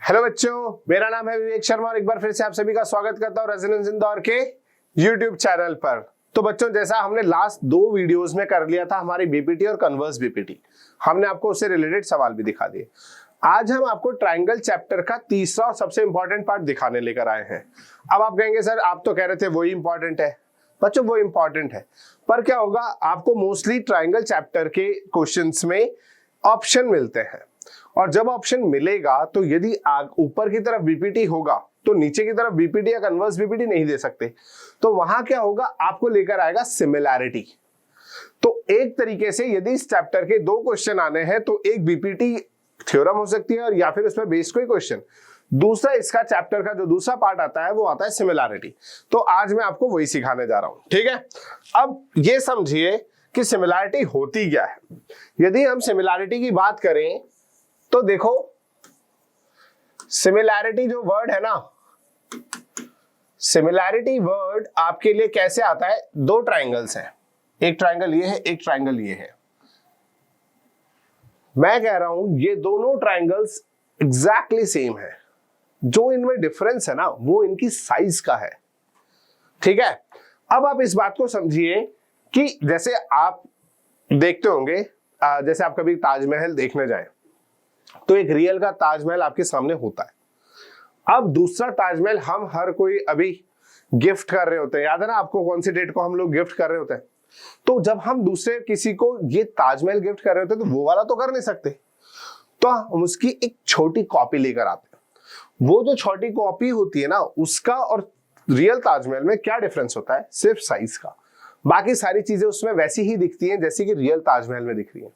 Hello बच्चों, मेरा नाम है विवेक शर्मा और एक बार फिर से आप सभी का स्वागत करता हूं रेजोनेंस इंदौर के यूट्यूब चैनल पर। तो बच्चों, जैसा हमने लास्ट 2 वीडियोस में कर लिया था हमारी बीपीटी और कन्वर्स बीपीटी, हमने आपको उससे रिलेटेड सवाल भी दिखा दिए। आज हम आपको ट्राइंगल चैप्टर का तीसरा और सबसे इंपॉर्टेंट पार्ट दिखाने लेकर आए हैं। अब आप कहेंगे सर आप तो कह रहे थे वही इंपॉर्टेंट है। बच्चों वो इंपॉर्टेंट है, पर क्या होगा, आपको मोस्टली ट्राइंगल चैप्टर के क्वेश्चंस में ऑप्शन मिलते हैं और जब ऑप्शन मिलेगा तो यदि ऊपर की तरफ बीपीटी होगा तो नीचे की तरफ बीपीटी या कन्वर्स बीपीटी नहीं दे सकते। तो वहां क्या होगा, आपको लेकर आएगा सिमिलैरिटी। तो एक तरीके से यदि इस चैप्टर के 2 क्वेश्चन आने हैं तो एक बीपीटी थ्योरम हो सकती है और या फिर उसमें बेस्ड कोई क्वेश्चन, दूसरा इसका चैप्टर का जो दूसरा पार्ट आता है वो आता है सिमिलैरिटी। तो आज मैं आपको वही सिखाने जा रहा हूं, ठीक है। अब ये समझिए कि सिमिलैरिटी होती क्या है। यदि हम सिमिलैरिटी की बात करें तो देखो, सिमिलैरिटी जो वर्ड है ना, सिमिलैरिटी वर्ड आपके लिए कैसे आता है, 2 ट्राइंगल्स हैं, एक ट्राइंगल ये है, एक ट्राइंगल ये है। मैं कह रहा हूं ये दोनों ट्राइंगल्स एग्जैक्टली सेम है, जो इनमें डिफरेंस है ना वो इनकी साइज का है, ठीक है। अब आप इस बात को समझिए कि जैसे आप देखते होंगे, जैसे आप कभी ताजमहल देखने जाएं तो एक रियल का ताजमहल आपके सामने होता है। अब दूसरा ताजमहल हम हर कोई अभी गिफ्ट कर रहे होते हैं, याद है ना आपको कौन सी डेट को हम लोग गिफ्ट कर रहे होते हैं। तो जब हम दूसरे किसी को ये ताजमहल गिफ्ट कर रहे होते हैं तो वो वाला तो कर नहीं सकते, तो हम उसकी एक छोटी कॉपी लेकर आते हैं। वो जो छोटी कॉपी होती है ना, उसका और रियल ताजमहल में क्या डिफरेंस होता है, सिर्फ साइज का। बाकी सारी चीजें उसमें वैसी ही दिखती हैं जैसी कि रियल ताजमहल में दिख रही है।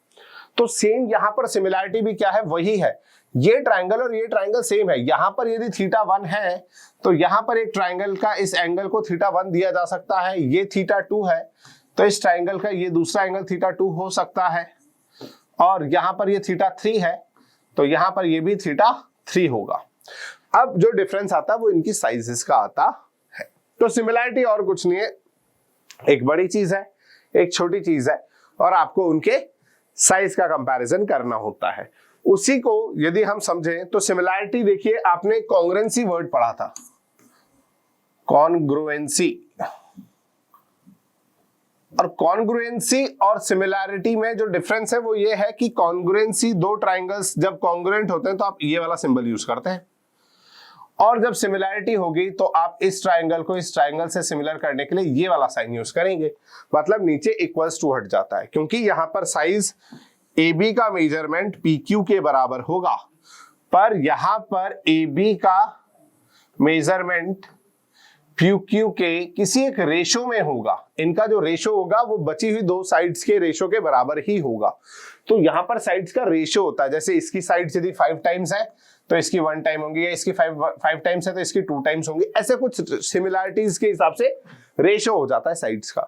तो सेम यहां पर सिमिलैरिटी भी क्या है, वही है। ये ट्राइंगल और ये ट्राइंगल सेम है। यहां पर यदि θ1 है तो यहां पर एक ट्राइंगल का इस एंगल को θ1 दिया जा सकता है, ये θ2 है तो इस ट्राइंगल का ये दूसरा एंगल θ2 हो सकता है, और यहां पर ये θ3 है तो यहां पर ये भी θ3 होगा। अब जो डिफरेंस आता है वो इनकी साइजेस का आता है। तो सिमिलैरिटी और कुछ नहीं है, एक बड़ी चीज है, एक छोटी चीज है, और आपको उनके साइज का कंपैरिजन करना होता है। उसी को यदि हम समझें तो सिमिलैरिटी, देखिए आपने कॉन्ग्रुएंसी वर्ड पढ़ा था, कॉन्ग्रुएंसी, और कॉन्ग्रुएंसी और सिमिलैरिटी में जो डिफरेंस है वो ये है कि कॉन्ग्रुएंसी 2 ट्राइंगल्स जब कॉन्ग्रुएंट होते हैं तो आप ये वाला सिंबल यूज करते हैं, और जब सिमिलैरिटी होगी तो आप इस ट्राइंगल को इस ट्राइंगल से सिमिलर करने के लिए ये वाला साइन यूज करेंगे। मतलब नीचे इक्वल्स टू हट जाता है, क्योंकि यहां पर साइज AB का मेजरमेंट PQ के बराबर होगा, पर यहां पर AB का मेजरमेंट PQ के किसी एक रेशो में होगा। इनका जो रेशो होगा वो बची हुई 2 साइड्स के रेशो के बराबर ही होगा। तो यहां पर साइड्स का रेशो होता है, जैसे इसकी साइड्स यदि 5 टाइम्स है तो इसकी 1 टाइम होंगी, या इसकी 5 टाइम्स है तो इसकी 2 टाइम्स होंगी। ऐसे कुछ सिमिलैरिटीज के हिसाब से रेशो हो जाता है साइड्स का।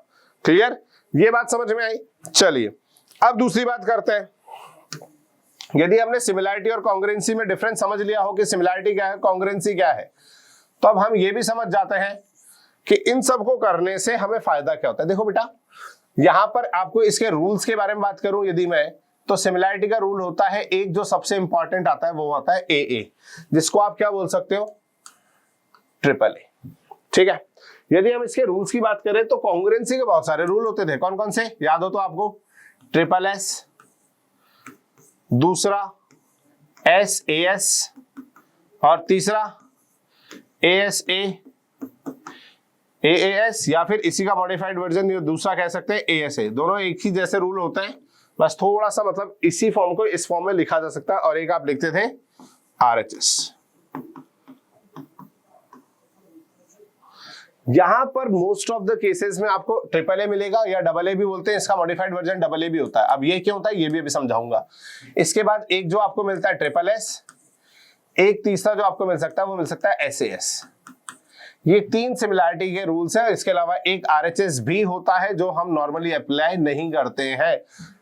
क्लियर, ये बात समझ में आई। चलिए अब दूसरी बात करते हैं। यदि हमने सिमिलैरिटी और कॉन्ग्रुएंसी में डिफरेंस समझ लिया हो कि सिमिलैरिटी क्या है, कॉन्ग्रुएंसी क्या है, तो अब हम ये भी समझ जाते हैं कि इन सब को करने से हमें फायदा क्या होता है। देखो बेटा, यहां पर आपको इसके रूल्स के बारे में बात करूं यदि मैं, तो सिमिलैरिटी का रूल होता है, एक जो सबसे इंपॉर्टेंट आता है वो आता है AA, जिसको आप क्या बोल सकते हो, AAA, ठीक है। यदि हम इसके रूल्स की बात करें तो कॉन्ग्रुएंसी के बहुत सारे रूल होते थे। कौन कौन से याद हो तो आपको, SSS, दूसरा SAS, और तीसरा ASA, AAS, या फिर इसी का मॉडिफाइड वर्जन दूसरा कह सकते हैं ASA। दोनों एक ही जैसे रूल होते हैं, बस थोड़ा सा मतलब इसी फॉर्म को इस फॉर्म में लिखा जा सकता है, और एक आप लिखते थे RHS। यहां पर मोस्ट ऑफ द केसेस में आपको AAA मिलेगा, या AA भी बोलते हैं, इसका मॉडिफाइड वर्जन AA भी होता है। अब ये क्यों होता है ये भी अभी समझाऊंगा। इसके बाद एक जो आपको मिलता है SSS, एक तीसरा जो आपको मिल सकता है वो मिल सकता है SAS। ये 3 सिमिलैरिटी के रूल्स हैं। इसके अलावा एक RHS भी होता है जो हम नॉर्मली अप्लाई नहीं करते हैं।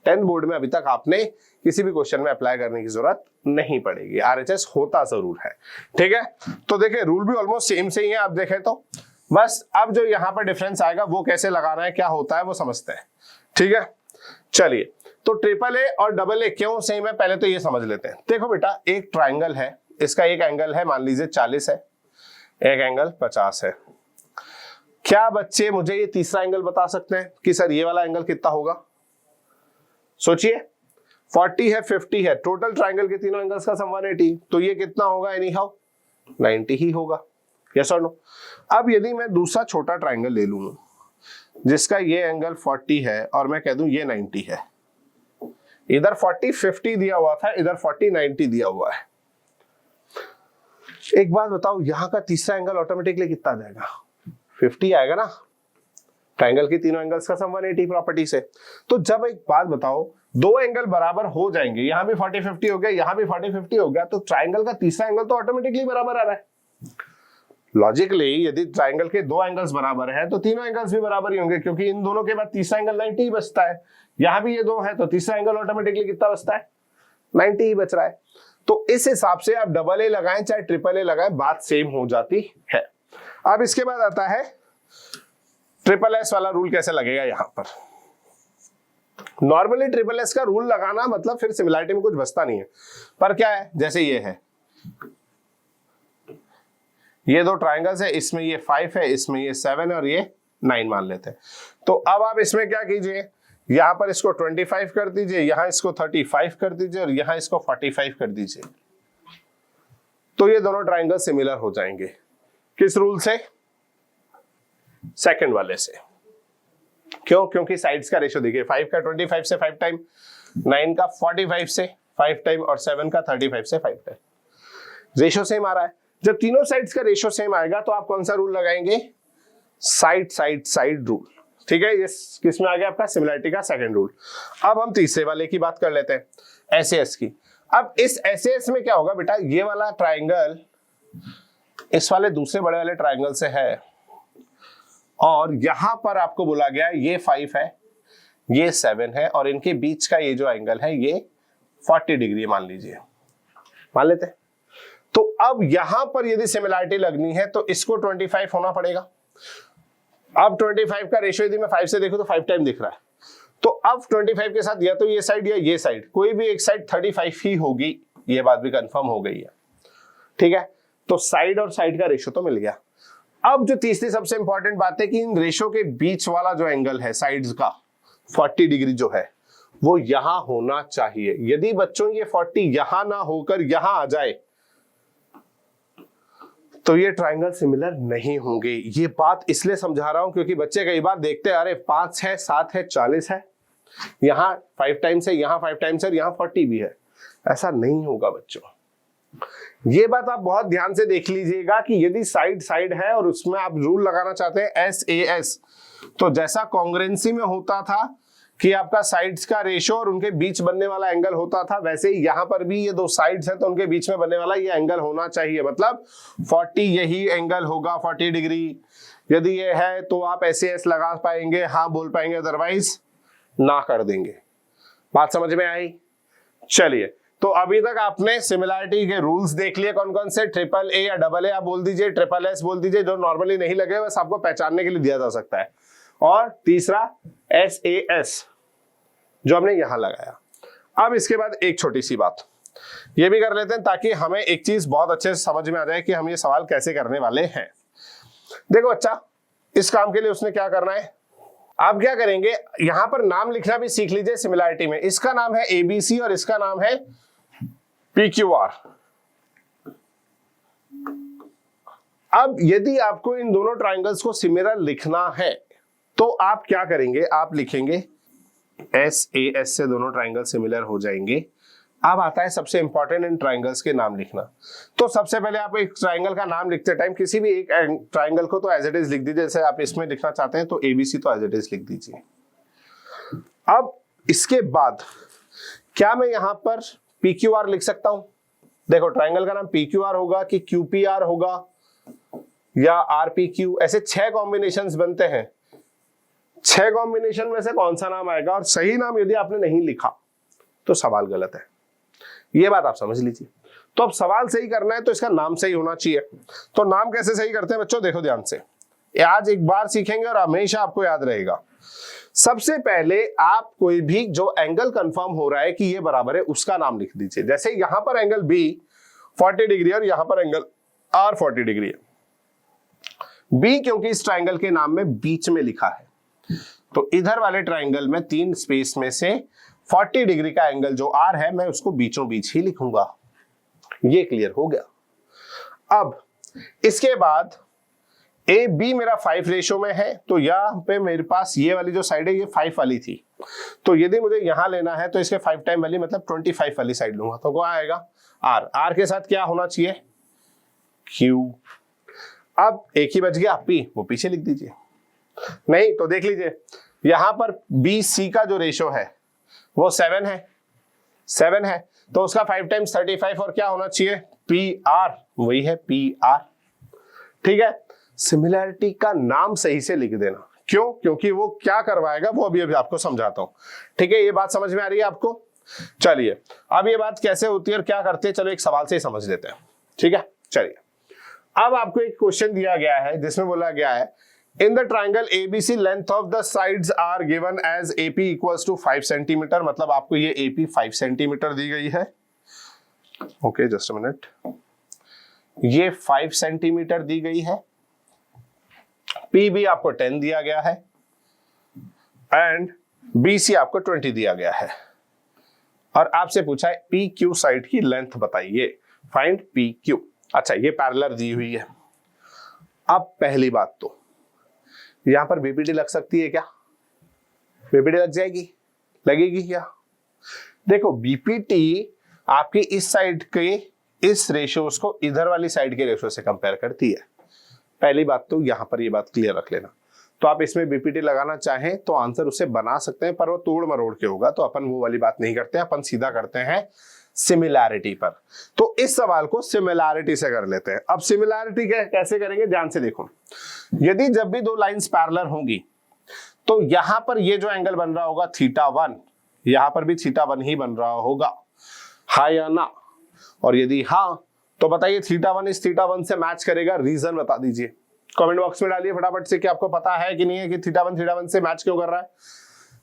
10th बोर्ड में अभी तक आपने किसी भी क्वेश्चन में अप्लाई करने की जरूरत नहीं पड़ेगी, RHS होता जरूर है, ठीक है। तो देखिए रूल भी ऑलमोस्ट सेम से ही है, आप देखें तो। बस अब जो यहाँ पर डिफरेंस आएगा वो कैसे लगाना है, क्या होता है वो समझते हैं, ठीक है। चलिए, तो AAA और AA क्यों सेम है पहले तो ये समझ लेते हैं। देखो बेटा, एक ट्राइंगल है, इसका एक एंगल है मान लीजिए 40 है, एक एंगल 50 है। क्या बच्चे मुझे ये तीसरा एंगल बता सकते हैं कि सर ये वाला एंगल कितना होगा? सोचिए, 40 है, 50 है, टोटल ट्राइंगल के तीनों एंगल्स का सम 180, तो ये कितना होगा? एनी हाउ 90 ही होगा। यस और नो? अब यदि मैं दूसरा छोटा ट्राइंगल ले लूं जिसका ये एंगल 40 है और मैं कह दूं ये 90 है, इधर 40 50 दिया हुआ था, इधर 40 90 दिया हुआ है। एक बात बताओ, यहां का तीसरा एंगल ऑटोमेटिकली कितना आ जाएगा? 50 आएगा ना, ट्राइंगल के तीनों एंगल्स का सम 180 प्रॉपर्टी से। तो जब एक बात बताओ, दो एंगल बराबर हो जाएंगे, यहां भी 40 50 हो गया, यहां भी 40 50 हो गया, तो ट्राइंगल का तीसरा एंगल तो ऑटोमेटिकली बराबर आ रहा है। लॉजिकली यदि ट्राइंगल के दो एंगल्स बराबर है तो तीनों एंगल्स भी बराबर ही होंगे, क्योंकि इन दोनों के बाद तीसरा एंगल 90 ही बचता है। यहां भी ये दो है तो तीसरा एंगल ऑटोमेटिकली कितना बचता है? 90 ही बच रहा है। तो इस हिसाब से आप डबल ए लगाएं चाहे ट्रिपल ए लगाएं, बात सेम हो जाती है। अब इसके बाद आता है ट्रिपल एस वाला रूल कैसे लगेगा यहां पर। नॉर्मली ट्रिपल एस का रूल लगाना मतलब फिर सिमिलरिटी में कुछ बचता नहीं है, पर क्या है, जैसे ये है, ये दो ट्राइंगल्स है, इसमें ये 5 है, इसमें ये 7 है और ये 9 मान लेते हैं। तो अब आप इसमें क्या कीजिए, यहां पर इसको 25 कर दीजिए, यहां इसको 35 कर दीजिए और यहां इसको 45 कर दीजिए। तो ये दोनों ट्राइंगल सिमिलर हो जाएंगे। किस रूल से? सेकंड वाले से। क्यों? क्योंकि साइड्स का रेशियो देखिए, 5 का 25 से 5 टाइम, 9 का 45 से 5 टाइम और 7 का 35 से 5 टाइम। रेशियो सेम आ रहा है। जब तीनों साइड्स का रेशियो सेम आएगा तो आप कौन सा रूल लगाएंगे? Side side side rule. ठीक है, ये किसमें आ गया आपका? सिमिलरिटी का सेकंड रूल। अब हम तीसरे वाले की बात कर लेते हैं, एसएएस की। अब इस एसएएस में क्या होगा बेटा, ये वाला ट्राइंगल इस वाले दूसरे बड़े वाले ट्राइंगल से है और यहां पर आपको बोला गया ये 5 है, ये 7 है और इनके बीच का ये जो एंगल है ये 40 डिग्री मान लीजिए, मान लेते हैं। तो अब यहां पर यदि सिमिलरिटी लगनी है तो इसको 25 होना पड़ेगा। अब 25 का रेशियो यदि मैं 5 से देखूं तो 5 टाइम दिख रहा है, तो अब 25 के साथ या तो ये साइड या ये साइड, कोई भी एक साइड 35 ही होगी, ये बात भी कंफर्म हो गई है। ठीक है, तो साइड और साइड का रेशियो तो मिल गया। अब जो तीसरी सबसे इंपॉर्टेंट बात है कि इन रेशियो के बीच वाला जो एंगल है साइड्स का 40 डिग्री जो है वो यहां होना चाहिए। यदि बच्चों ये 40 यहां ना होकर यहां आ जाए तो ये ट्राइंगल सिमिलर नहीं होंगे। ये बात इसलिए समझा रहा हूं क्योंकि बच्चे कई बार देखते हैं अरे 5 है, 7 है, 40 है, यहां 5 टाइम्स है, यहां 5 टाइम्स है, यहां 40 भी है। ऐसा नहीं होगा बच्चों। ये बात आप बहुत ध्यान से देख लीजिएगा कि यदि साइड साइड है और उसमें आप रूल लगाना चाहते हैं एसएएस, तो जैसा कॉन्ग्रुएंसी में होता था कि आपका साइड्स का रेशियो और उनके बीच बनने वाला एंगल होता था, वैसे ही यहां पर भी ये दो साइड्स हैं तो उनके बीच में बनने वाला ये एंगल होना चाहिए। मतलब 40 यही एंगल होगा, 40 डिग्री। यदि ये है तो आप एसएएस लगा पाएंगे, हाँ बोल पाएंगे, अदरवाइज ना कर देंगे। बात समझ में आई? चलिए, तो अभी तक आपने सिमिलरिटी के रूल्स देख लिए कौन कौन से। ट्रिपल ए या डबल ए आप बोल दीजिए, ट्रिपल एस बोल दीजिए, जो नॉर्मली नहीं लगे बस आपको पहचानने के लिए दिया जा सकता है। और तीसरा एसएएस जो हमने यहां लगाया। अब इसके बाद एक छोटी सी बात ये भी कर लेते हैं ताकि हमें एक चीज बहुत अच्छे से समझ में आ जाए कि हम ये सवाल कैसे करने वाले हैं। देखो बच्चा, इस काम के लिए उसने क्या करना है, आप क्या करेंगे, यहां पर नाम लिखना भी सीख लीजिए सिमिलरिटी में। इसका नाम है एबीसी और इसका नाम है PQR। अब यदि आपको इन दोनों ट्राइंगल्स को सिमिलर लिखना है तो आप क्या करेंगे, आप लिखेंगे SAS से दोनों ट्राइंगल सिमिलर हो जाएंगे। अब आता है सबसे इंपॉर्टेंट इन ट्राइंगल्स के नाम लिखना। तो सबसे पहले आप एक ट्राइंगल का नाम लिखते टाइम किसी भी एक ट्राइंगल को तो एज इट इज लिख दीजिए। जैसे आप इसमें लिखना चाहते हैं तो ABC तो एज इट इज लिख दीजिए। अब इसके बाद क्या मैं यहां पर PQR लिख सकता हूं? देखो, ट्राइंगल का नाम PQR होगा कि QPR होगा या RPQ, ऐसे 6 कॉम्बिनेशंस बनते हैं। 6 कॉम्बिनेशन में से कौन सा नाम आएगा, और सही नाम यदि आपने नहीं लिखा तो सवाल गलत है। ये बात आप समझ लीजिए। तो अब सवाल सही करना है तो इसका नाम सही होना चाहिए। तो नाम कैसे सही करते हैं बच्चों, देखो ध्यान से, आज एक बार सीखेंगे और हमेशा आपको याद रहेगा। सबसे पहले आप कोई भी जो एंगल कंफर्म हो रहा है कि ये बराबर है उसका नाम लिख दीजिए। जैसे यहां पर एंगल बी 40 डिग्री और यहां पर एंगल आर 40 डिग्री है। बी क्योंकि इस ट्राइंगल के नाम में बीच में लिखा है, तो इधर वाले ट्राइंगल में 3 स्पेस में से 40 डिग्री का एंगल जो आर है मैं उसको बीचों बीच ही लिखूंगा। ये क्लियर हो गया। अब इसके बाद ए बी मेरा 5 रेशो में है, तो यहां पे मेरे पास ये वाली जो साइड है ये 5 वाली थी, तो यदि मुझे यहां लेना है तो इसके 5 टाइम वाली मतलब 25 वाली साइड लूंगा, तो क्या आएगा आर। आर के साथ क्या होना चाहिए क्यू। अब एक ही बच गया पी, वो पीछे लिख दीजिए। नहीं तो देख लीजिए यहां पर बी सी का जो रेशो है वो 7 है, तो उसका 5 टाइम्स 35 और क्या होना चाहिए पी आर, वही है पी आर। ठीक है, सिमिलैरिटी का नाम सही से लिख देना, क्यों? क्योंकि वो क्या करवाएगा वो अभी आपको समझाता हूं। ठीक है, ये बात समझ में आ रही है आपको? चलिए अब ये बात कैसे होती है और क्या करते हैं, चलो एक सवाल से ही समझ लेते हैं। ठीक है, चलिए अब आपको एक क्वेश्चन दिया गया है जिसमें बोला गया है in the triangle ABC length of the sides are given as AP equals to 5 centimetre, मतलब आपको ये एपी 5 सेंटीमीटर दी गई है। ओके जस्ट अ मिनट, ये 5 सेंटीमीटर दी गई है, पी भी आपको 10 दिया गया है एंड बीसी आपको 20 दिया गया है, और आपसे पूछा है पी क्यू साइड की लेंथ बताइए, फाइंड पी क्यू। अच्छा ये पैरेलल दी हुई है। अब पहली बात तो यहां पर बीपीटी लग सकती है क्या? बीपीटी लग जाएगी, लगेगी क्या? देखो बीपीटी आपकी इस साइड के इस रेशियोज को इधर वाली साइड के रेशियो से कंपेयर करती है। पहली बात तो यहां पर ये बात क्लियर रख लेना। तो आप इसमें बीपीटी लगाना चाहें तो आंसर उसे बना सकते हैं, पर वो तोड़ मरोड़ के होगा, तो अपन वो वाली बात नहीं करते हैं, अपन सीधा करते हैं सिमिलैरिटी पर। तो इस सवाल को सिमिलैरिटी से कर लेते हैं। अब सिमिलैरिटी कैसे करेंगे, ध्यान से देखो। यदि जब भी दो लाइंस पैरेलल होंगी तो यहां पर ये जो एंगल बन रहा होगा θ1, यहां पर भी θ1 ही बन रहा होगा, हाँ या ना? और यदि हाँ तो बताइए θ1 इस θ1 से मैच करेगा, रीजन बता दीजिए, कमेंट बॉक्स में डालिए फटाफट से कि आपको पता है कि नहीं है कि θ1 से मैच क्यों कर रहा है।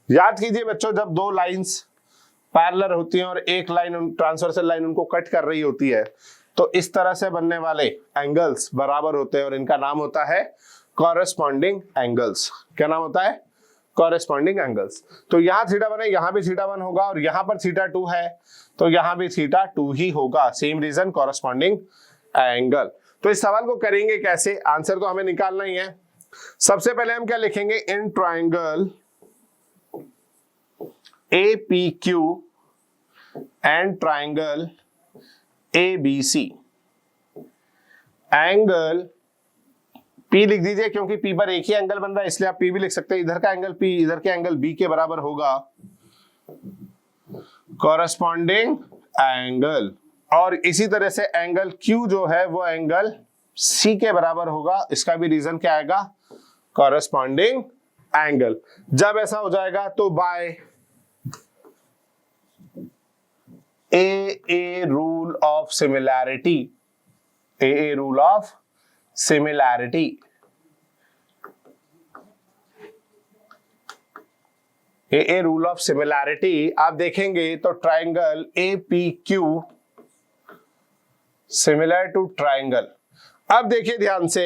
याद कीजिए बच्चों, जब दो लाइंस पैरेलल होती हैं और एक लाइन ट्रांसवर्सल लाइन उनको कट कर रही होती है तो इस तरह से बनने वाले एंगल्स बराबर होते हैं और इनका नाम होता है कॉरेस्पॉन्डिंग एंगल्स। क्या नाम होता है? Corresponding angles. तो यहाँ θ1 है, यहाँ भी θ1 होगा, और यहाँ पर θ2 है तो यहाँ भी θ2 ही होगा, सेम रीजन, कॉरेस्पॉन्डिंग एंगल। तो इस सवाल को करेंगे कैसे, आंसर तो हमें निकालना ही है। सबसे पहले हम क्या लिखेंगे, in triangle APQ and triangle ABC, angle P लिख दीजिए क्योंकि P पर एक ही एंगल बन रहा है इसलिए आप P भी लिख सकते हैं। इधर का एंगल P इधर के एंगल B के बराबर होगा, कॉरेस्पॉन्डिंग एंगल। और इसी तरह से एंगल Q जो है वो एंगल C के बराबर होगा, इसका भी रीजन क्या आएगा, कॉरेस्पॉन्डिंग एंगल। जब ऐसा हो जाएगा तो bye AA rule of similarity, AA rule of similarity, AA rule of similarity आप देखेंगे तो triangle APQ similar to triangle. अब देखिए ध्यान से,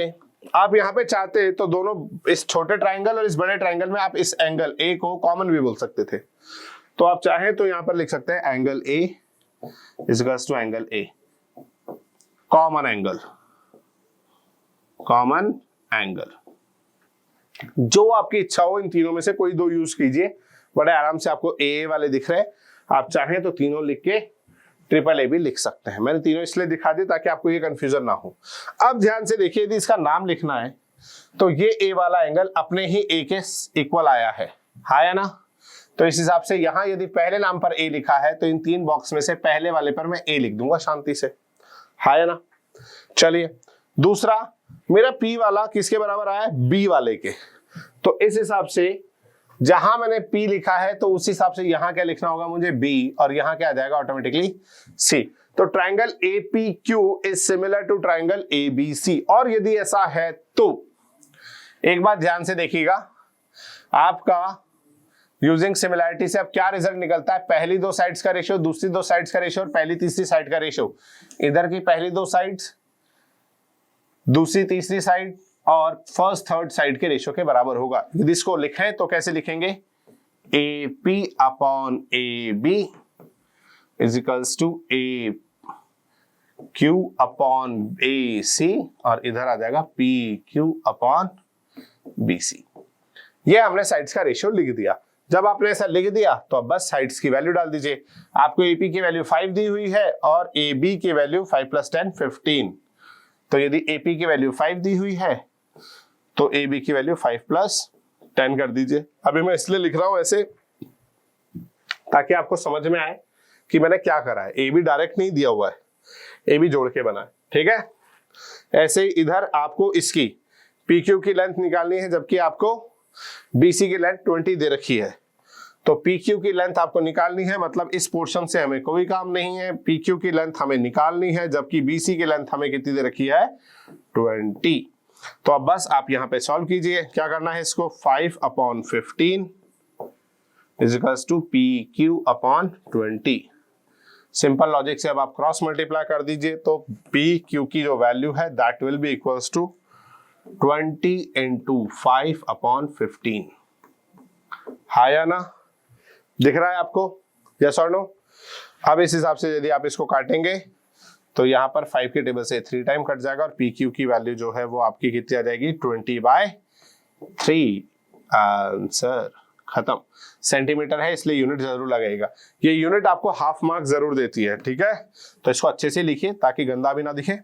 आप यहां पे चाहते तो दोनों इस छोटे ट्राइंगल और इस बड़े ट्राइंगल में आप इस एंगल A को कॉमन भी बोल सकते थे, तो आप चाहें तो यहां पर लिख सकते हैं angle A is equals to angle A, common angle, common angle. जो आपकी इच्छा हो इन तीनों में से कोई दो यूज कीजिए, बड़े आराम से आपको AA वाले दिख रहे हैं, आप चाहें तो तीनों लिख के AAA भी लिख सकते हैं। मैंने तीनों इसलिए दिखा दी ताकि आपको ये कंफ्यूजन ना हो। अब ध्यान से देखिए, यदि इसका नाम लिखना है तो ये A वाला एंगल अपने ही A के इक्वल आया है, हाँ या ना? तो इस हिसाब से यहां यदि पहले नाम पर A लिखा है तो इन तीन बॉक्स में से पहले वाले पर मैं A लिख दूंगा शांति से, हाँ या ना? चलिए दूसरा, मेरा P वाला किसके बराबर आया है, B वाले के, तो इस हिसाब से जहां मैंने P लिखा है तो उस हिसाब से यहां क्या लिखना होगा मुझे B, और यहां क्या आ जाएगा ऑटोमेटिकली C। तो triangle APQ is similar to triangle ABC। और यदि ऐसा है तो एक बात ध्यान से देखिएगा, आपका यूजिंग सिमिलैरिटी से अब क्या रिजल्ट निकलता है, पहली दो साइड्स का रेशियो, दूसरी दो साइड्स का रेशियो और पहली तीसरी साइड का रेशियो, इधर की पहली दो साइड्स, दूसरी तीसरी साइड और फर्स्ट थर्ड साइड के रेशियो के बराबर होगा। यदि इसको लिखें तो कैसे लिखेंगे, A P upon A B is equals to A Q upon A C और इधर आ जाएगा P Q upon B C. ये हमने साइड्स का रेशियो लिख दिया। जब आपने ऐसा लिख दिया तो अब बस साइड्स की वैल्यू डाल दीजिए। आपको एपी की वैल्यू 5 दी हुई है और ए बी की वैल्यू 5 + 10 15। तो यदि एपी की वैल्यू 5 दी हुई है तो ए बी की वैल्यू 5 + 10 कर दीजिए। अभी मैं इसलिए लिख रहा हूं ऐसे ताकि आपको समझ में आए कि मैंने क्या करा है। ए बी डायरेक्ट नहीं दिया हुआ है, ए बी जोड़ के बना है, ठीक है। ऐसे इधर आपको इसकी पी क्यू की लेंथ निकालनी है, जबकि आपको बीसी की लेंथ 20 दे रखी है। तो पी क्यू की लेंथ आपको निकालनी है, मतलब इस पोर्शन से हमें कोई काम नहीं है, पी क्यू की लेंथ हमें निकालनी है, जबकि बीसी की लेंथ हमें कितनी दे रखी है, 20। तो अब बस आप यहां पे सॉल्व कीजिए। क्या करना है इसको, 5/15 is equals to P Q upon 20। Simple logic से अब आप क्रॉस मल्टीप्लाई कर दीजिए तो पी क्यू की जो वैल्यू है that will be equals to 20 × 5/15। हाँ या ना, दिख रहा है आपको, यस और नो। अब इस हिसाब से यदि आप इसको काटेंगे तो यहाँ पर 5 के टेबल से 3 टाइम कट जाएगा और पी क्यू की वैल्यू जो है वो आपकी कितनी आ जाएगी, 20/3। आंसर खत्म। सेंटीमीटर है इसलिए यूनिट जरूर लगेगा। ये यूनिट आपको हाफ मार्क जरूर देती है, ठीक है। तो इसको अच्छे से लिखिए ताकि गंदा भी ना दिखे,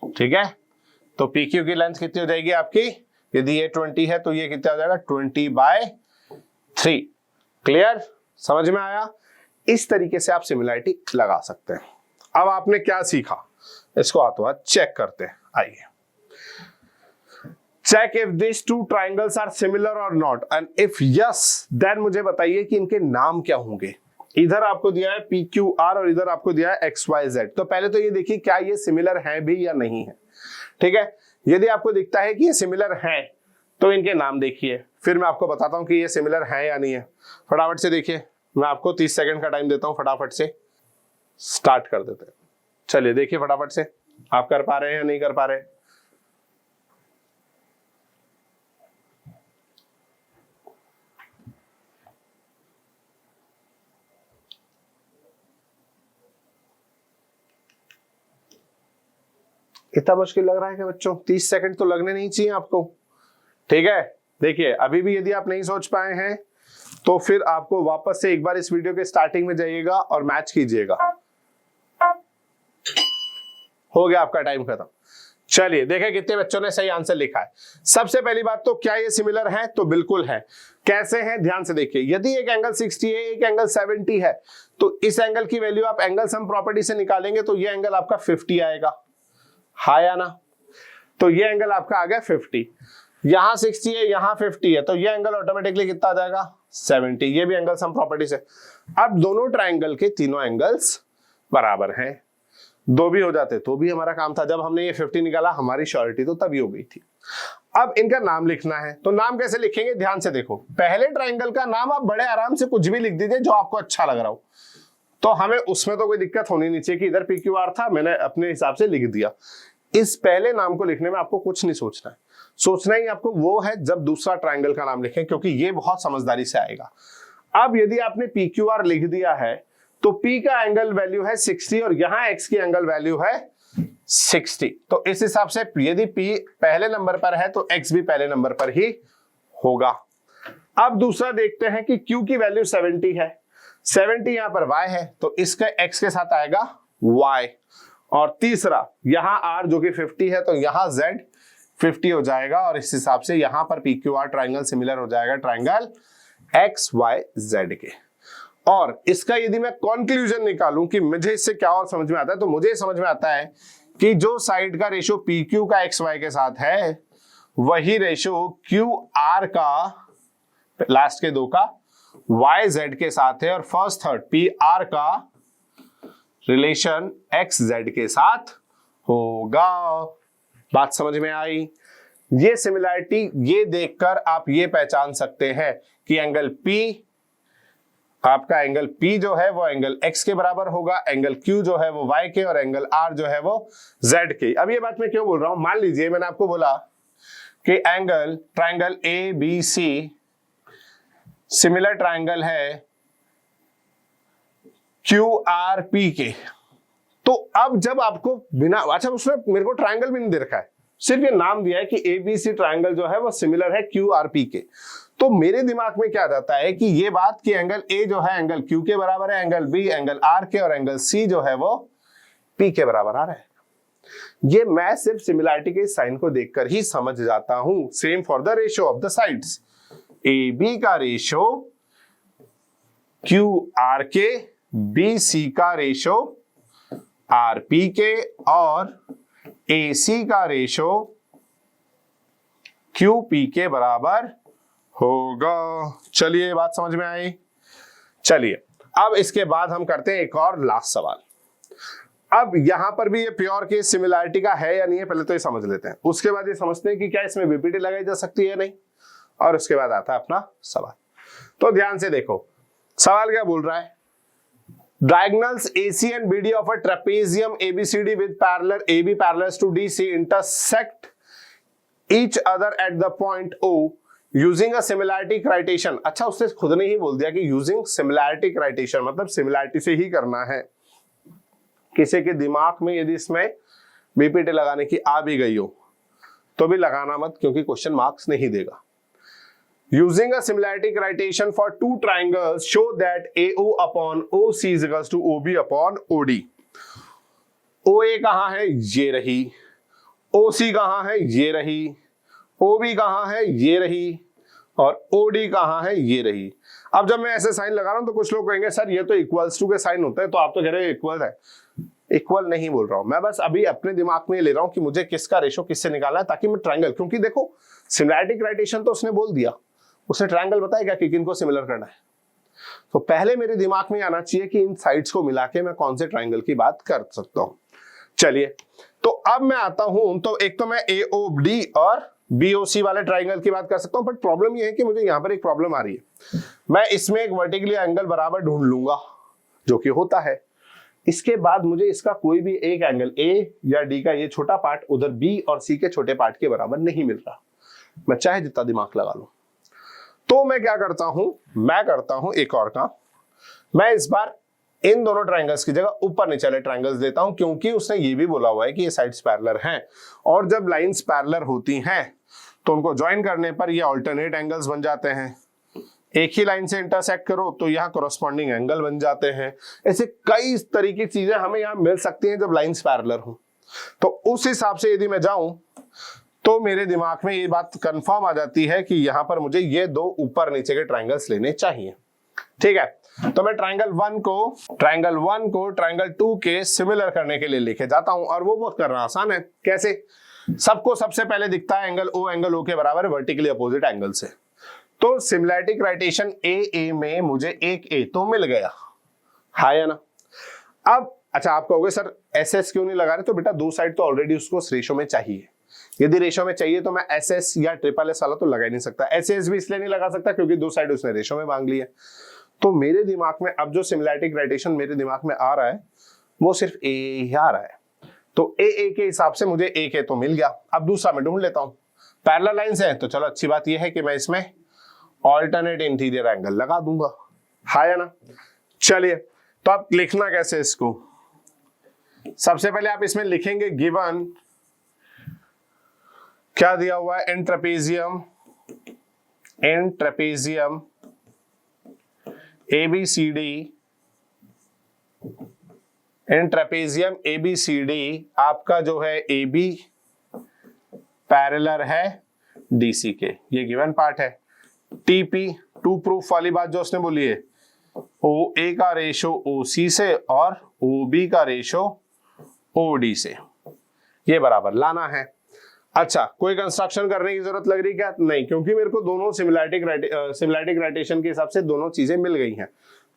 ठीक है। तो पी क्यू की लेंथ कितनी हो जाएगी आपकी, यदि ये 20 है तो ये कितना हो जाएगा, 20/3। क्लियर, समझ में आया। इस तरीके से आप सिमिलैरिटी लगा सकते हैं। अब आपने क्या सीखा, इसको हाथों हाथ चेक करते हैं। आइए, check if this two triangles are similar और not, and if yes then मुझे बताइए कि इनके नाम क्या होंगे। इधर आपको दिया है पी क्यू आर और इधर आपको दिया है एक्स वाई जेड। तो पहले तो ये देखिए क्या ये सिमिलर है भी या नहीं है, ठीक है। यदि आपको दिखता है कि ये सिमिलर है तो इनके नाम देखिए, फिर मैं आपको बताता हूं कि ये सिमिलर है या नहीं है। फटाफट से देखिए, मैं आपको 30 सेकंड का टाइम देता हूं, फटाफट से स्टार्ट कर देते हैं। चलिए देखिए फटाफट से, आप कर पा रहे हैं या नहीं कर पा रहे। इतना मुश्किल लग रहा है क्या बच्चों, 30 सेकंड तो लगने नहीं चाहिए आपको, ठीक है। देखिए अभी भी यदि आप नहीं सोच पाए हैं तो फिर आपको वापस से एक बार इस वीडियो के स्टार्टिंग में जाइएगा और मैच कीजिएगा। हो गया आपका टाइम खत्म। चलिए देखें कितने बच्चों ने सही आंसर लिखा है। सबसे पहली बात तो क्या ये सिमिलर है, तो बिल्कुल है। कैसे है, ध्यान से देखिए। यदि एक एंगल 60 है, एक एंगल 70 है, तो इस एंगल की वैल्यू आप एंगल सम प्रॉपर्टी से निकालेंगे तो ये एंगल आपका 50 आएगा, हाँ या ना। तो ये एंगल आपका आ गया 50। यहां 60 है, यहां 50 है, तो ये एंगल ऑटोमेटिकली कितना आ जाएगा, 70। ये भी एंगल सम प्रॉपर्टी से। अब दोनों ट्राइंगल के तीनों एंगल्स बराबर हैं, दो भी हो जाते तो भी हमारा काम था। जब हमने ये 50 निकाला हमारी श्योरिटी तो तभी हो गई थी। अब इनका नाम लिखना है, तो नाम कैसे लिखेंगे, ध्यान से देखो। पहले ट्राइंगल का नाम आप बड़े आराम से कुछ भी लिख दीजिए जो आपको अच्छा लग रहा हो, तो हमें उसमें तो कोई दिक्कत होनी नहीं चाहिए कि इधर पी क्यू आर था, मैंने अपने हिसाब से लिख दिया। इस पहले नाम को लिखने में आपको कुछ नहीं सोचना है। सोचना ही आपको वो है जब दूसरा ट्राइंगल का नाम लिखें, क्योंकि ये बहुत समझदारी से आएगा। अब यदि आपने पी क्यू आर लिख दिया है तो P का एंगल वैल्यू है 60 और यहां X की एंगल वैल्यू है 60। तो इस हिसाब से यदि P पहले नंबर पर है तो X भी पहले नंबर पर ही होगा। अब दूसरा देखते हैं कि Q की वैल्यू 70 है, 70 यहां पर Y है तो इसका X के साथ आएगा Y। और तीसरा यहां R जो कि 50 है तो यहां Z 50 हो जाएगा और इस हिसाब से यहां पर PQR ट्राइंगल सिमिलर हो जाएगा ट्राइंगल XYZ के। और इसका यदि मैं कंक्लूजन निकालूं कि मुझे इससे क्या और समझ में आता है, तो मुझे समझ में आता है कि जो साइड का रेशियो PQ का XY के साथ है वही रेशियो QR का लास्ट के दो का YZ के साथ है और फर्स्ट थर्ड PR का रिलेशन XZ के साथ होगा। बात समझ में आई। ये सिमिलैरिटी ये देखकर आप ये पहचान सकते हैं कि एंगल P, आपका एंगल P जो है वो एंगल X के बराबर होगा, एंगल Q जो है वो Y के, और एंगल R जो है वो Z के। अब ये बात मैं क्यों बोल रहा हूं, मान लीजिए मैंने आपको बोला कि ट्रायंगल ABC सिमिलर ट्रायंगल है QRP के। तो अब जब आपको बिना, अच्छा उसने मेरे को ट्रायंगल भी नहीं दे रखा है, सिर्फ ये नाम दिया है कि ABC ट्रायंगल जो है वो सिमिलर है QRP के। तो मेरे दिमाग में क्या जाता है कि ये बात कि एंगल A जो है एंगल Q के बराबर है, एंगल B एंगल R के, और एंगल C जो है वो P के बराबर आ रहा है। ये मैं सिर्फ सिमिलैरिटी के साइन को देखकर ही समझ जाता हूं। Same for the ratio of the sides, AB का रेशियो QR के, BC का रेशियो RP के, और AC का रेशियो QP के बराबर होगा। चलिए बात समझ में आई। चलिए अब इसके बाद हम करते हैं एक और लास्ट सवाल। अब यहां पर भी ये प्योर केस सिमिलैरिटी का है या नहीं है, पहले तो ये समझ लेते हैं, उसके बाद ये समझते हैं कि क्या इसमें बीपीटी लगाई जा सकती है नहीं, और उसके बाद आता है अपना सवाल। तो ध्यान से देखो सवाल क्या बोल रहा है। Diagonals AC and BD of a trapezium ABCD with parallel AB parallels to DC intersect each other at the point O using a similarity criterion। अच्छा उसने खुद ने ही बोल दिया कि using similarity criterion, मतलब सिमिलैरिटी से ही करना है। किसी के दिमाग में यदि इसमें बीपीटी लगाने की आ भी गई हो तो भी लगाना मत, क्योंकि क्वेश्चन मार्क्स नहीं देगा। Using a similarity criterion for two triangles, show that AO upon OC is equals to OB upon OD। OA कहां है, ये रही, OC कहां है, ये रही, OB कहां है, ये रही, और OD कहां है, ये रही। अब जब मैं ऐसे साइन लगा रहा हूं तो कुछ लोग कहेंगे सर ये तो इक्वल्स टू के साइन होते हैं, तो आप तो कह रहे हो इक्वल है। इक्वल नहीं बोल रहा हूं मैं, बस अभी अपने दिमाग में ले रहा हूं कि मुझे किसका रेशो किससे निकालना है, ताकि मैं ट्रायंगल, क्योंकि देखो सिमिलैरिटी क्राइटेरियन तो उसने बोल दिया, उसने ट्रायंगल बताएगा कि किनको सिमिलर करना है। तो पहले मेरे दिमाग में आना चाहिए कि इन साइड्स को मिला के मैं कौन से ट्रायंगल की बात कर सकता हूं। चलिए तो अब मैं आता हूं, तो एक तो मैं AOD और BOC वाले ट्रायंगल की बात कर सकता हूं, बट प्रॉब्लम ये है कि मुझे यहां पर एक प्रॉब्लम आ रही है। मैं इसमें एक वर्टिकली एंगल बराबर ढूंढ लूंगा, जो कि होता है। इसके बाद मुझे इसका कोई भी एक एंगल A या D का ये छोटा पार्ट उधर B और C के छोटे पार्ट के बराबर नहीं मिल रहा, मैं चाहे जितना दिमाग लगा लूं। तो मैं क्या करता हूं, मैं करता हूं एक और काम, मैं इस बार इन दोनों ट्रायंगल्स की जगह ऊपर नीचे वाले ट्रायंगल्स देता हूं, क्योंकि उसने ये भी बोला हुआ है कि ये साइड्स पैरेलल हैं, और जब लाइंस पैरेलल होती हैं तो उनको ज्वाइन करने पर ये अल्टरनेट एंगल्स बन जाते हैं। एक ही लाइन से इंटरसेक्ट करो तो यहाँ कोरस्पॉन्डिंग एंगल बन जाते हैं। ऐसे कई तरीके की चीजें हमें यहाँ मिल सकती हैं जब लाइंस पैरेलल हो। तो उस हिसाब से यदि मैं जाऊं तो मेरे दिमाग में ये बात कंफर्म आ जाती है कि यहां पर मुझे ये दो ऊपर नीचे के ट्रायंगल्स लेने चाहिए। ठीक है, तो मैं ट्रायंगल 1 को ट्रायंगल 2 के सिमिलर करने के लिए लेके जाता हूं, और वो बहुत करना आसान है। कैसे? सबको सबसे पहले दिखता है एंगल O के बराबर वर्टिकली अपोजिट एंगल से। तो सिमिलैरिटी क्राइटेरियन AA में मुझे एक A तो मिल गया, है ना। अब अच्छा आप कहोगे सर SS क्यों नहीं लगा रहे, तो बेटा दो साइड तो ऑलरेडी उसको रेशो में चाहिए। यदि रेशो में चाहिए तो मैं SS या SSS वाला तो लगा ही नहीं सकता। SS भी इसलिए नहीं लगा सकता क्योंकि दो साइड उसने रेशो में मांग ली है। तो मेरे दिमाग में अब जो सिमिलैरिटी क्राइटेरियन मेरे दिमाग में आ रहा है वो सिर्फ A ही आ रहा है। तो AA के हिसाब से मुझे एक A तो मिल गया। अब दूसरा मैं ढूंढ लेता हूं। पैरेलल लाइंस है तो चलो अच्छी बात यह है कि मैं इसमें ऑल्टरनेट इंटीरियर एंगल लगा दूंगा, है ना। चलिए तो आप लिखना कैसे इसको, सबसे पहले आप इसमें लिखेंगे गिवन क्या दिया हुआ है, इन ट्रेपेजियम ABCD आपका जो है AB पैरेलल है DC के, ये गिवन पार्ट है। TP टू प्रूफ वाली बात जो उसने बोली है, OA का रेशो OC से और OB का रेशो OD से, ये बराबर लाना है। अच्छा कोई कंस्ट्रक्शन करने की जरूरत लग रही क्या? नहीं, क्योंकि मेरे को दोनों सिमिलैरिटी क्राइटेरियन के हिसाब से दोनों चीजें मिल गई हैं,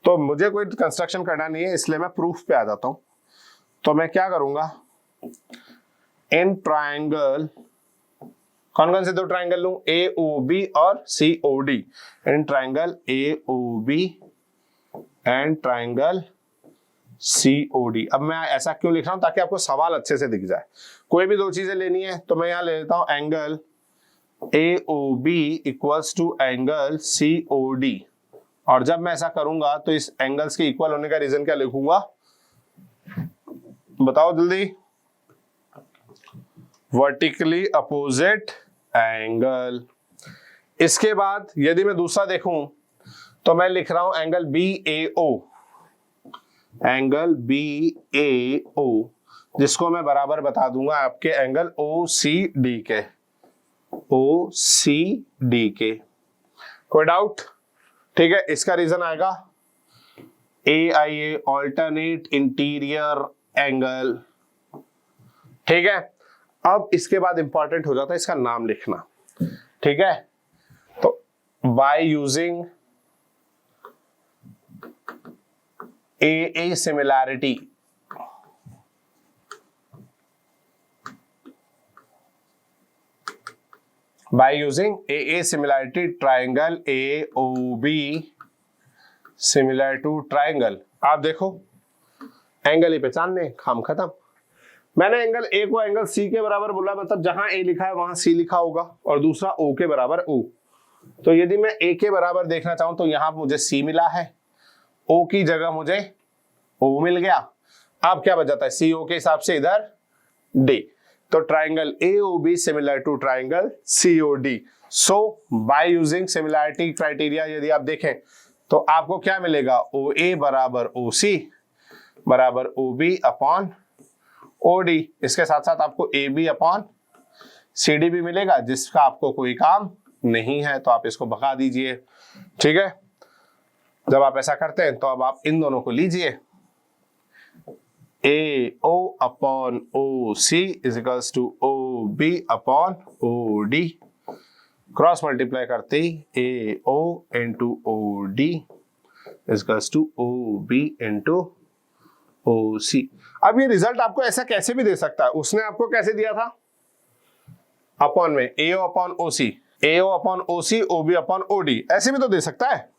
तो मुझे कोई कंस्ट्रक्शन करना नहीं है, इसलिए मैं प्रूफ पे आ जाता हूं। तो मैं क्या करूंगा, इन ट्रायंगल कौन कौन से दो ट्राइंगल लूं, AOB और COD, and triangle AOB and triangle COD। अब मैं ऐसा क्यों लिख रहा हूं, ताकि आपको सवाल अच्छे से दिख जाए। कोई भी दो चीजें लेनी है तो मैं यहां ले लेता हूं angle AOB equals to angle COD, और जब मैं ऐसा करूंगा तो इस एंगल्स के इक्वल होने का रीजन क्या लिखूंगा, बताओ जल्दी, वर्टिकली अपोजिट एंगल। इसके बाद यदि मैं दूसरा देखूं तो मैं लिख रहा हूं एंगल BAO, एंगल BAO, जिसको मैं बराबर बता दूंगा आपके एंगल OCD के, OCD के। कोई डाउट? ठीक है, इसका रीजन आएगा AIA, ऑल्टरनेट इंटीरियर एंगल। ठीक है, अब इसके बाद इंपॉर्टेंट हो जाता है इसका नाम लिखना। ठीक है, तो by using AA similarity, by using AA similarity triangle AOB similar to triangle, आप देखो एंगल ही पहचानने, काम खत्म। मैंने एंगल A को एंगल C के बराबर बोला, मतलब जहां A लिखा है वहां C लिखा होगा, और दूसरा O के बराबर O। तो यदि मैं A के बराबर देखना चाहूं तो यहां मुझे C मिला है, O की जगह मुझे O मिल गया। अब क्या बच जाता है, CO के हिसाब से इधर D, तो triangle AOB similar to triangle COD। So by using similarity criteria यदि आप देखें तो आपको क्या मिलेगा, OA बराबर OC बराबर OB अपॉन OD। इसके साथ साथ आपको AB अपॉन CD भी मिलेगा, जिसका आपको कोई काम नहीं है, तो आप इसको भगा दीजिए। ठीक है, जब आप ऐसा करते हैं तो अब आप इन दोनों को लीजिए, AO upon OC is equals to OB upon OD, cross multiply करते ही AO into OD is equals to OB into OC। अब ये रिजल्ट आपको ऐसा कैसे भी दे सकता है, उसने आपको कैसे दिया था, अपॉन में AO upon OC, AO upon OC, OB upon OD, ऐसे भी तो दे सकता है,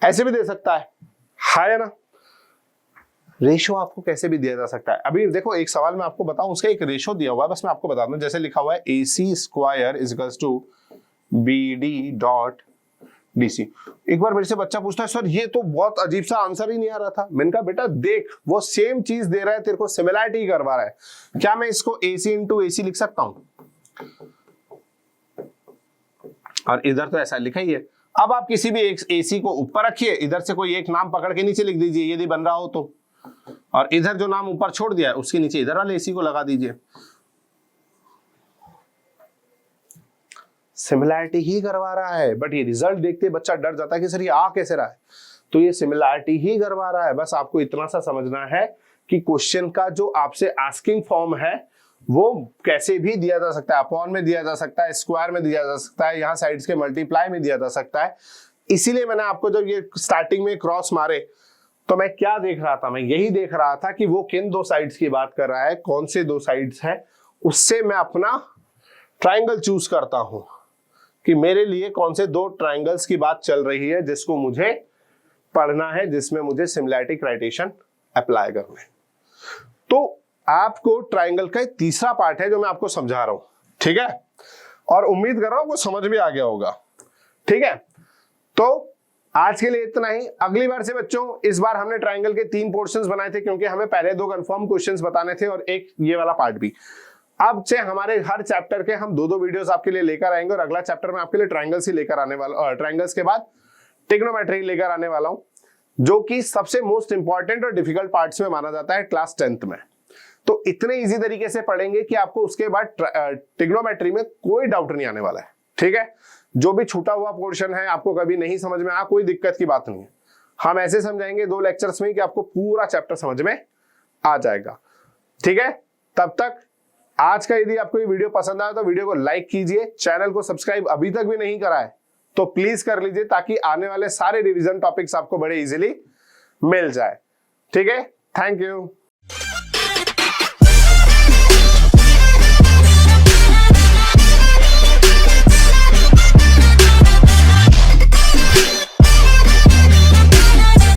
ऐसे भी दे सकता है ना। रेशो आपको कैसे भी दिया जा सकता है। अभी देखो एक सवाल मैं आपको बताऊं, उसका एक रेशो दिया हुआ है, बस मैं आपको बता दूं, जैसे लिखा हुआ है AC square is equals to BD dot DC। एक बार मेरे से बच्चा पूछता है सर ये तो बहुत अजीब सा आंसर ही नहीं आ रहा था। मैंने कहा बेटा देख, वो सेम चीज दे रहा है, तेरे को सिमिलैरिटी करवा रहा है, क्या मैं इसको AC इंटू AC लिख सकता हूं, और इधर तो ऐसा लिखा ही है। अब आप किसी भी एक AC को ऊपर रखिए, इधर से कोई एक नाम पकड़ के नीचे लिख दीजिए यदि बन रहा हो तो, और इधर जो नाम ऊपर छोड़ दिया है उसके नीचे इधर वाले AC को लगा दीजिए, सिमिलैरिटी ही करवा रहा है। बट ये रिजल्ट देखते बच्चा डर जाता है कि सर ये आ कैसे रहा है, तो ये सिमिलैरिटी ही करवा रहा है। बस आपको इतना सा समझना है कि क्वेश्चन का जो आपसे आस्किंग फॉर्म है वो कैसे भी दिया जा सकता है, अपॉन में दिया जा सकता है, स्क्वायर में दिया जा सकता है, यहाँ साइड्स के मल्टीप्लाई में दिया जा सकता है। इसीलिए मैंने आपको जब ये स्टार्टिंग में क्रॉस मारे तो मैं क्या देख रहा था, मैं यही देख रहा था कि वो किन दो साइड्स की बात कर रहा है, कौन से दो साइड्स हैं, उससे मैं अपना ट्राइंगल चूज करता हूं कि मेरे लिए कौन से दो ट्राइंगल्स की बात चल रही है जिसको मुझे पढ़ना है, जिसमें मुझे सिमिलैरिटी क्राइटेरिया अप्लाई करना है। तो आपको ट्राइंगल का तीसरा पार्ट है जो मैं आपको समझा रहा हूं, ठीक है, और उम्मीद कर रहा हूं वो समझ में आ गया होगा। ठीक है, तो आज के लिए इतना ही। अगली बार से बच्चों, इस बार हमने ट्राइंगल के 3 पोर्शंस बनाए थे क्योंकि हमें पहले 2 कंफर्म क्वेश्चंस बताने थे और एक ये वाला पार्ट भी। अब से हमारे हर चैप्टर के हम 2-2 वीडियोस आपके लिए लेकर आएंगे, और अगला चैप्टर में आपके लिए ट्राइंगल्स ही लेकर आने वाला, और ट्राइंगल्स के बाद ट्रिग्नोमेट्री लेकर आने वाला हूं, जो कि सबसे मोस्ट इंपॉर्टेंट और डिफिकल्ट पार्ट्स में माना जाता है क्लास 10th में। तो इतने इजी तरीके से पढ़ेंगे कि आपको उसके बाद ट्रिग्नोमेट्री में कोई डाउट नहीं आने वाला है। ठीक है, जो भी छूटा हुआ पोर्शन है आपको कभी नहीं समझ में आया, कोई दिक्कत की बात नहीं है, हम ऐसे समझाएंगे 2 लेक्चर्स में कि आपको पूरा चैप्टर समझ में आ जाएगा। ठीक है, तब तक आज का यदि आपको ये वीडियो पसंद आया तो वीडियो को लाइक कीजिए, चैनल को सब्सक्राइब अभी तक भी नहीं करा है तो प्लीज कर लीजिए, ताकि आने वाले सारे रिवीजन टॉपिक्स आपको बड़े इजीली मिल जाए। ठीक है, थैंक यू।